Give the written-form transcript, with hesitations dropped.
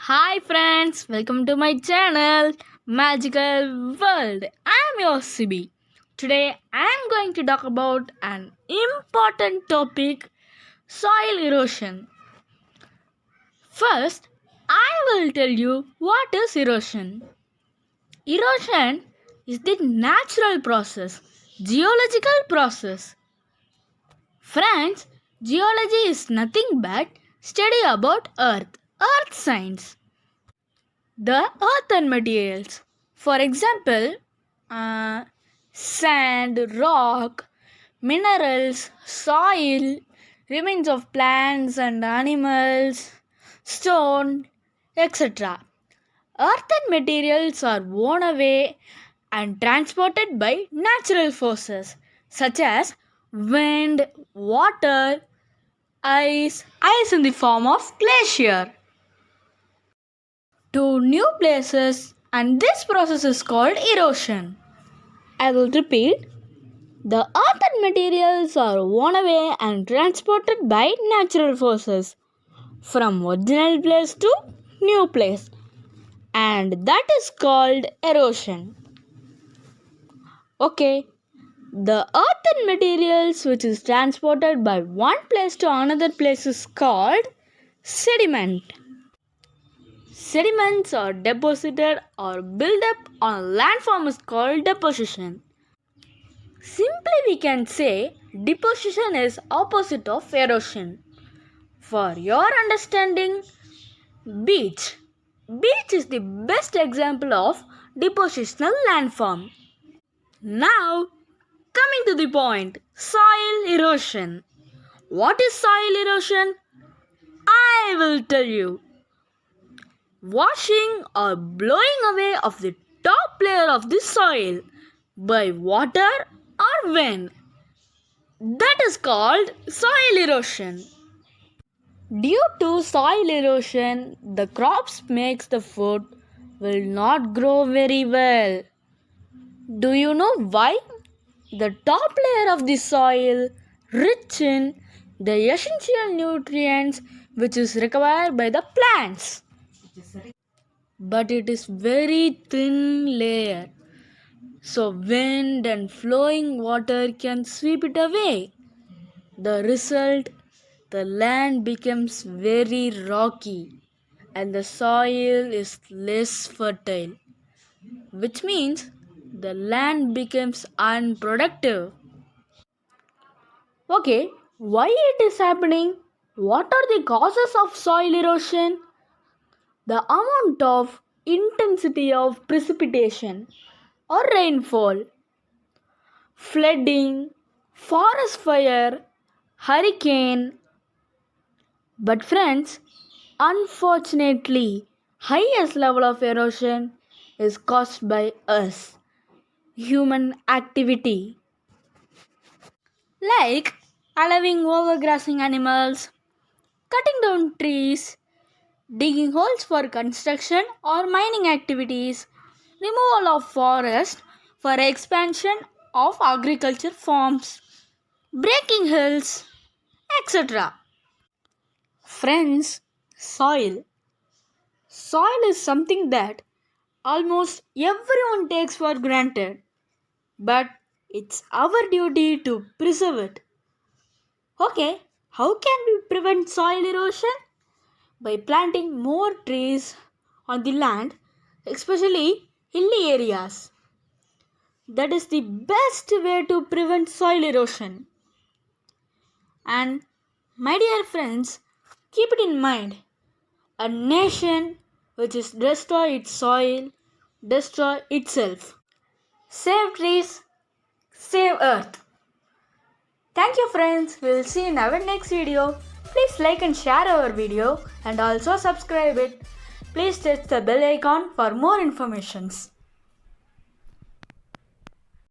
Hi friends, welcome to my channel Magical World. I'm your CB. Today I'm going to talk about an important topic, soil erosion. First, I will tell you what is erosion. Erosion is the natural process, geological process. Friends, geology is nothing but study about earth science. The earth and materials. For example, uh, sand, rock, minerals, soil, remains of plants and animals, stone, etc. Earth and materials are worn away and transported by natural forces such as wind, water, ice in the form of glacier to new places, and this process is called erosion. I will repeat. The earth and materials are worn away and transported by natural forces from original place to new place, and that is called erosion. Okay, the earth and materials which is transported by one place to another place is called sediment. Sediments are deposited or built up on a landform is called deposition. Simply we can say deposition is opposite of erosion. For your understanding, beach. Beach is the best example of depositional landform. Now, coming to the point, soil erosion. What is soil erosion? I will tell you. Washing or blowing away of the top layer of the soil by water or wind. That is called soil erosion. Due to soil erosion, the crops makes the food will not grow very well. Do you know why? The top layer of the soil rich in the essential nutrients which is required by the plants. But it is very thin layer, so wind and flowing water can sweep it away. The result, the land becomes very rocky and the soil is less fertile, which means the land becomes unproductive. Okay, why it is happening? What are the causes of soil erosion? The amount of intensity of precipitation or rainfall, flooding, forest fire, hurricane. But friends, unfortunately, highest level of erosion is caused by us, human activity, like allowing overgrazing animals, cutting down trees, digging holes for construction or mining activities, removal of forest for expansion of agriculture farms, breaking hills, etc. Friends, soil. Soil is something that almost everyone takes for granted, but it's our duty to preserve it. Okay, how can we prevent soil erosion? By planting more trees on the land, especially hilly areas. That is the best way to prevent soil erosion. And my dear friends, keep it in mind. A nation which is destroy its soil, destroy itself. Save trees, save earth. Thank you friends. We will see you in our next video. Please like and share our video and also subscribe it. Please touch the bell icon for more informations.